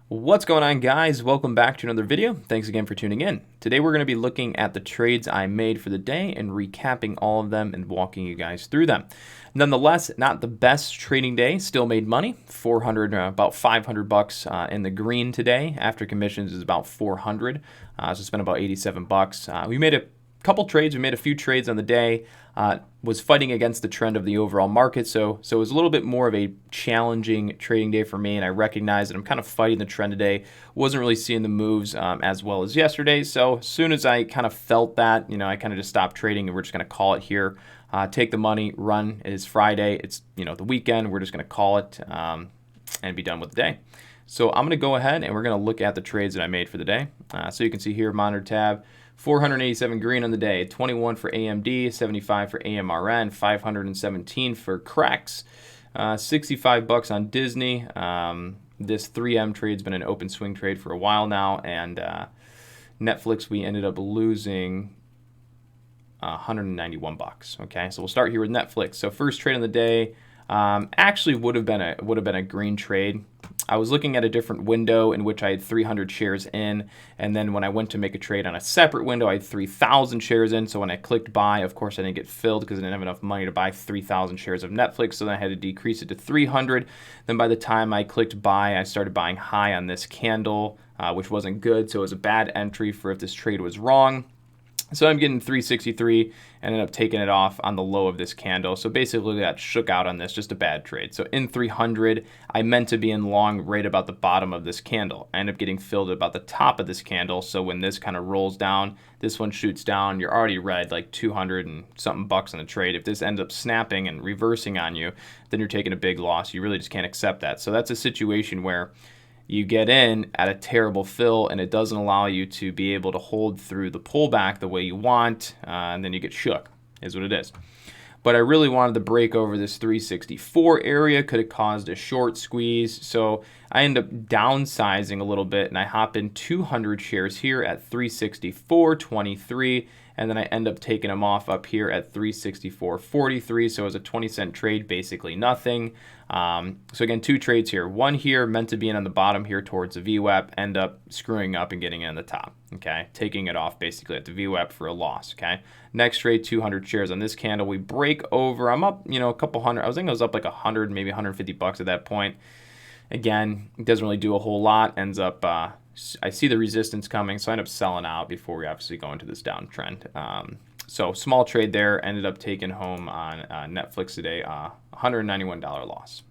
What's going on, guys? Welcome back to another video. Thanks again for tuning in. Today we're going to be looking at the trades I made for the day and recapping all of them and walking you guys through them. Nonetheless, not the best trading day. Still made money. About 500 bucks in the green today. After commissions is about 400. So spent about 87 bucks. We made a couple trades. We made a few trades on the day. Was fighting against the trend of the overall market, so it was a little bit more of a challenging trading day for me, and I recognize that I'm kind of fighting the trend today. Wasn't really seeing the moves as well as yesterday, so as soon as I kind of felt that, I kind of just stopped trading, and we're just going to call it here. Take the money, run. It is Friday. It's the weekend. We're just going to call it and be done with the day. So I'm going to go ahead and we're going to look at the trades that I made for the day. So you can see here, monitor tab. 487 green on the day, 21 for AMD, 75 for AMRN, 517 for Crex, 65 bucks on Disney. This 3M trade's been an open swing trade for a while now, and Netflix we ended up losing 191 bucks. Okay, so we'll start here with Netflix. So first trade on the day actually would have been a green trade. I was looking at a different window in which I had 300 shares in, and then when I went to make a trade on a separate window, I had 3,000 shares in. So when I clicked buy, of course I didn't get filled because I didn't have enough money to buy 3,000 shares of Netflix, so then I had to decrease it to 300. Then by the time I clicked buy, I started buying high on this candle, which wasn't good, so it was a bad entry for if this trade was wrong. So I'm getting 363 and ended up taking it off on the low of this candle. So basically got shook out on this, just a bad trade. So in 300, I meant to be in long right about the bottom of this candle. I end up getting filled at about the top of this candle. So when this kind of rolls down, this one shoots down, you're already red like 200 and something bucks on the trade. If this ends up snapping and reversing on you, then you're taking a big loss. You really just can't accept that. So that's a situation where you get in at a terrible fill and it doesn't allow you to be able to hold through the pullback the way you want, and then you get shook, is what it is. But I really wanted to break over this 364 area, could have caused a short squeeze, so I end up downsizing a little bit and I hop in 200 shares here at 364.23, and then I end up taking them off up here at 364.43, so it was a 20-cent trade, basically nothing. So again, two trades here. One here meant to be in on the bottom here towards the VWAP, end up screwing up and getting in on the top, okay? Taking it off basically at the VWAP for a loss, okay? Next trade, 200 shares on this candle. We break over. I'm up, a couple hundred. I was thinking I was up like 100, maybe 150 bucks at that point. Again, it doesn't really do a whole lot. Ends up, I see the resistance coming, so I end up selling out before we obviously go into this downtrend. So small trade there, ended up taking home on Netflix today, $191 loss.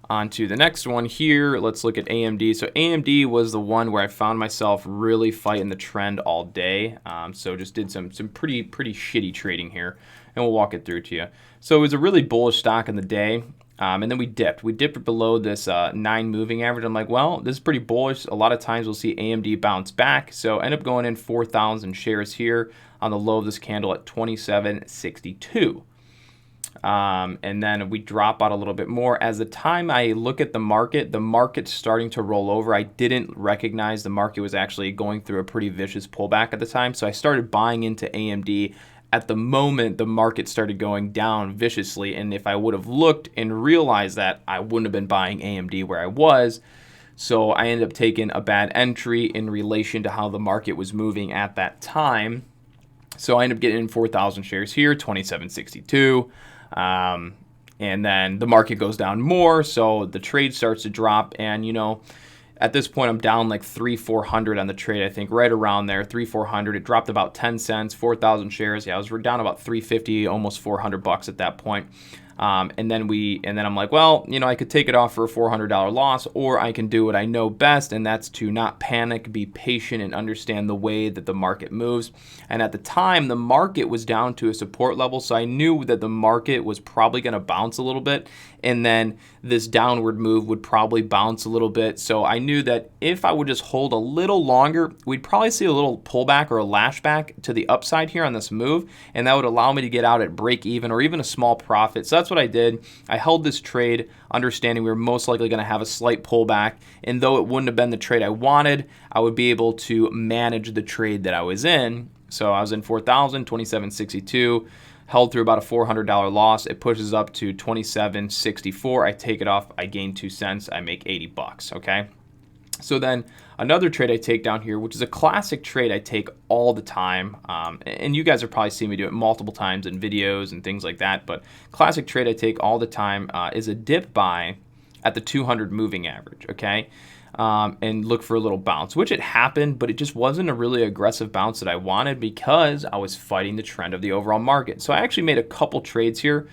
On to the next one here. Let's look at AMD. So AMD was the one where I found myself really fighting the trend all day. So just did some pretty shitty trading here, and we'll walk it through to you. So it was a really bullish stock in the day. And then we dipped. We dipped below this 9 moving average. I'm like, well, this is pretty bullish. A lot of times we'll see AMD bounce back. So end up going in 4,000 shares here on the low of this candle at 27.62. And then we drop out a little bit more. As the time I look at the market's starting to roll over. I didn't recognize the market was actually going through a pretty vicious pullback at the time. So I started buying into AMD at the moment the market started going down viciously, and if I would have looked and realized that, I wouldn't have been buying AMD where I was. So I ended up taking a bad entry in relation to how the market was moving at that time. So I ended up getting in 4,000 shares here, 27.62. And then the market goes down more, so the trade starts to drop, and at this point, I'm down like 300-400 on the trade, I think, right around there, 300-400. It dropped about 10 cents, 4,000 shares. Yeah, I was down about 350, almost 400 bucks at that point. And then I'm like, well, I could take it off for a $400 loss, or I can do what I know best, and that's to not panic, be patient, and understand the way that the market moves. And at the time, the market was down to a support level, so I knew that the market was probably going to bounce a little bit, and then this downward move would probably bounce a little bit. So I knew that if I would just hold a little longer, we'd probably see a little pullback or a lashback to the upside here on this move, and that would allow me to get out at break even or even a small profit. So that's what I did. I held this trade, understanding we were most likely going to have a slight pullback, and though it wouldn't have been the trade I wanted, I would be able to manage the trade that I was in. So I was in 4,000, 27.62. held through about a $400 loss. It pushes up to 27.64. I take it off. I gain 2 cents. I make 80 bucks. Okay. So then another trade I take down here, which is a classic trade I take all the time, and you guys have probably seen me do it multiple times in videos and things like that, but classic trade I take all the time is a dip buy at the 200 moving average, okay? And look for a little bounce, which it happened, but it just wasn't a really aggressive bounce that I wanted because I was fighting the trend of the overall market. So I actually made a couple trades here.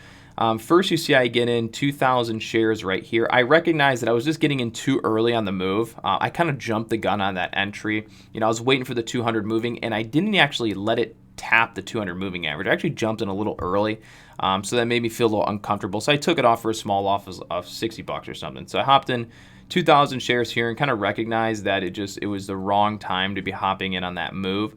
First, you see I get in 2,000 shares right here. I recognize that I was just getting in too early on the move. I kind of jumped the gun on that entry. I was waiting for the 200 moving, and I didn't actually let it tap the 200 moving average. I actually jumped in a little early, so that made me feel a little uncomfortable. So I took it off for a small loss of 60 bucks or something. So I hopped in 2,000 shares here and kind of recognized that it was the wrong time to be hopping in on that move.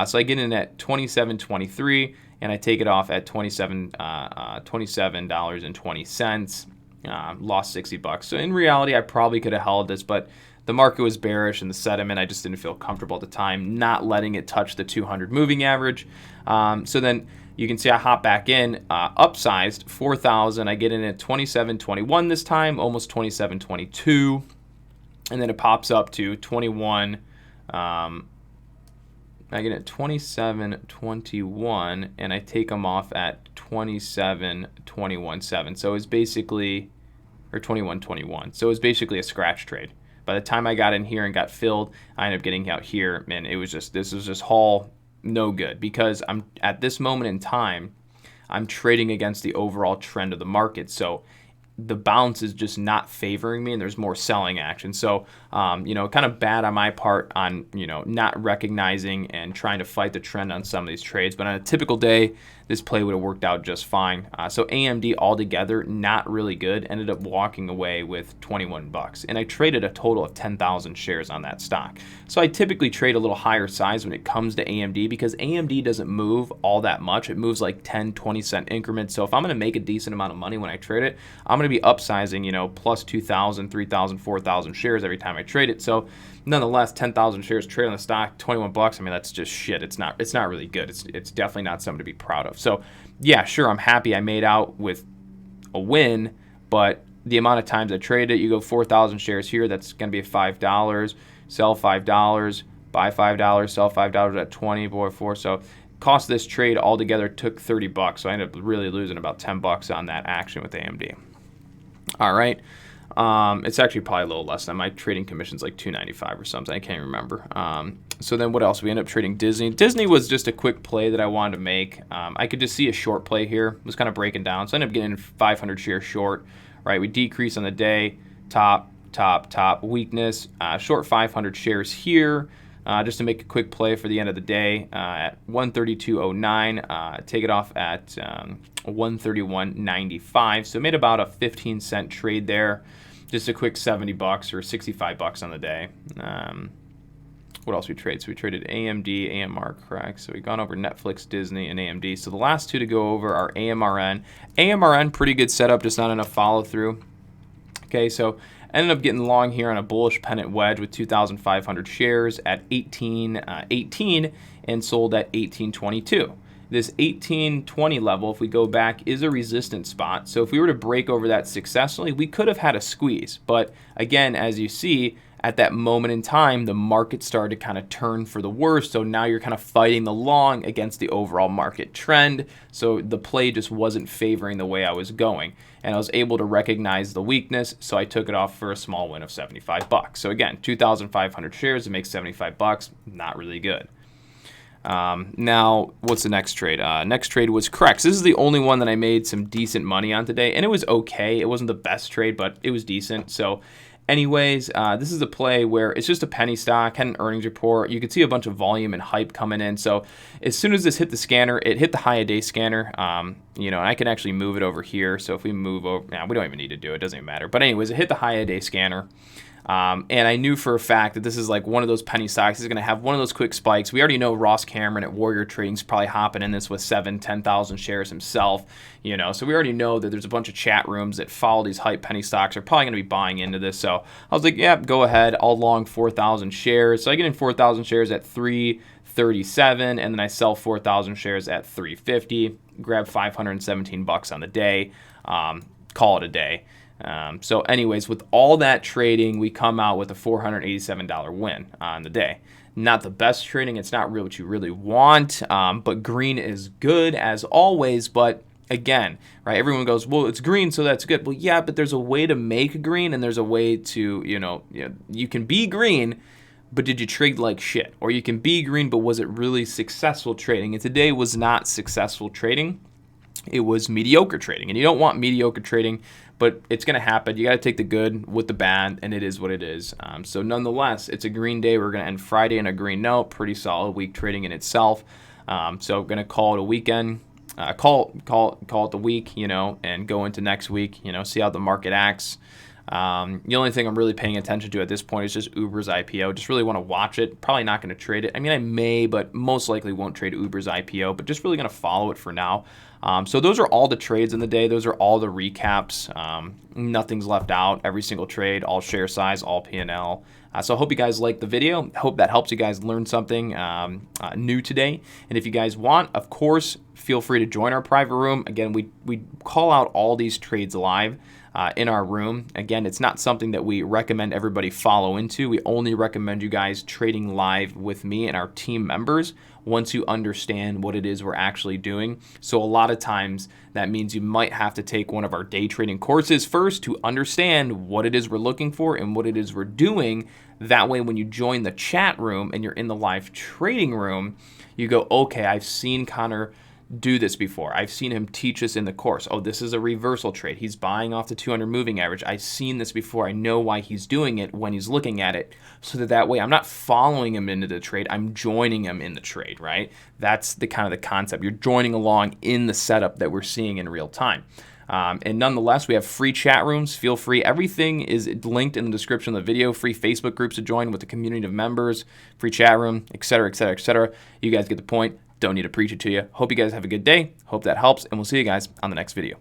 So I get in at 27.23. And I take it off at $27.20. Lost 60 bucks. So in reality, I probably could have held this, but the market was bearish and the sentiment, I just didn't feel comfortable at the time, not letting it touch the 200 moving average. So then you can see I hop back in, upsized 4,000. I get in at 27.21 this time, almost 27.22, and then it pops up to 21. I get it 27.21, and I take them off at 27.21.7. So it's basically, or 21.21. So it was basically a scratch trade. By the time I got in here and got filled, I ended up getting out here, and this was just haul no good because I'm at this moment in time, I'm trading against the overall trend of the market. So the bounce is just not favoring me, and there's more selling action. So, kind of bad on my part on, not recognizing and trying to fight the trend on some of these trades. But on a typical day, this play would have worked out just fine. So AMD altogether, not really good. Ended up walking away with 21 bucks. And I traded a total of 10,000 shares on that stock. So I typically trade a little higher size when it comes to AMD because AMD doesn't move all that much. It moves like 10, 20 cent increments. So if I'm going to make a decent amount of money when I trade it, I'm going to be upsizing, plus 2,000, 3,000, 4,000 shares every time I trade it. So nonetheless, 10,000 shares trade on the stock, 21 bucks. I mean, that's just shit. It's not really good. It's definitely not something to be proud of. So yeah, sure, I'm happy I made out with a win, but the amount of times I traded it, you go 4,000 shares here, that's going to be $5, sell $5, buy $5, sell $5 at 20, boy, 4. So cost of this trade altogether took 30 bucks. So I ended up really losing about 10 bucks on that action with AMD. All right. It's actually probably a little less than my trading commission's like $2.95 or something. I can't remember. So then what else? We ended up trading Disney. Disney was just a quick play that I wanted to make. I could just see a short play here. It was kind of breaking down. So I ended up getting 500 shares short. Right, we decrease on the day. Top, weakness. Short 500 shares here. Just to make a quick play for the end of the day at 132.09. Take it off at 131.95. So made about a 15-cent trade there. Just a quick 70 bucks or 65 bucks on the day. What else we trade? So we traded AMD, AMR, correct. So we've gone over Netflix, Disney, and AMD. So the last two to go over are AMRN. AMRN, pretty good setup, just not enough follow through. Okay, so ended up getting long here on a bullish pennant wedge with 2,500 shares at 18.18 and sold at 18.22. This 18.20 level, if we go back, is a resistance spot. So if we were to break over that successfully, we could have had a squeeze. But again, as you see, at that moment in time, the market started to kind of turn for the worse. So now you're kind of fighting the long against the overall market trend. So the play just wasn't favoring the way I was going. And I was able to recognize the weakness. So I took it off for a small win of 75 bucks. So again, 2,500 shares, it makes 75 bucks. Not really good. Now, what's the next trade? Next trade was Crex. This is the only one that I made some decent money on today. And it was okay. It wasn't the best trade, but it was decent. So anyways, this is a play where it's just a penny stock, had an earnings report. You could see a bunch of volume and hype coming in. So as soon as this hit the scanner, it hit the high-a-day scanner, and I can actually move it over here. So if we move over, we don't even need to do it. It doesn't even matter. But anyways, it hit the high-a-day scanner. And I knew for a fact that this is like one of those penny stocks. It's going to have one of those quick spikes. We already know Ross Cameron at Warrior Trading's probably hopping in this with 10,000 shares himself, So we already know that there's a bunch of chat rooms that follow these hype penny stocks are probably going to be buying into this. So I was like, yeah, go ahead. I'll long 4,000 shares. So I get in 4,000 shares at 3 37, and then I sell 4,000 shares at 350, grab $517 on the day, call it a day. So anyways, with all that trading, we come out with a $487 win on the day. Not the best trading. It's not really what you really want, but green is good as always. But again, right, everyone goes, well, it's green, so that's good. Well, yeah, but there's a way to make green, and there's a way to, you can be green, but did you trade like shit? Or you can be green, but was it really successful trading? And today was not successful trading. It was mediocre trading. And you don't want mediocre trading, but it's going to happen. You got to take the good with the bad, and it is what it is. So nonetheless, it's a green day. We're going to end Friday on a green note. Pretty solid week trading in itself. So going to call it a weekend. Call it the week, and go into next week, see how the market acts. The only thing I'm really paying attention to at this point is just Uber's IPO. Just really want to watch it. Probably not going to trade it. I mean, I may, but most likely won't trade Uber's IPO, but just really going to follow it for now. So those are all the trades in the day. Those are all the recaps. Nothing's left out. Every single trade, all share size, all P&L. So I hope you guys liked the video. I hope that helps you guys learn something new today. And if you guys want, of course, feel free to join our private room. Again, we call out all these trades live in our room. Again, it's not something that we recommend everybody follow into. We only recommend you guys trading live with me and our team members once you understand what it is we're actually doing. So a lot of times that means you might have to take one of our day trading courses first to understand what it is we're looking for and what it is we're doing. That way, when you join the chat room and you're in the live trading room, you go, okay, I've seen Connor do this before. I've seen him teach us in the course. Oh, this is a reversal trade. He's buying off the 200 moving average. I've seen this before. I know why he's doing it when he's looking at it, so that way I'm not following him into the trade. I'm joining him in the trade, right? That's the kind of the concept. You're joining along in the setup that we're seeing in real time. And nonetheless, we have free chat rooms. Feel free. Everything is linked in the description of the video. Free Facebook groups to join with the community of members, free chat room, etc., etc., etc. You guys get the point. Don't need to preach it to you. Hope you guys have a good day. Hope that helps, and we'll see you guys on the next video.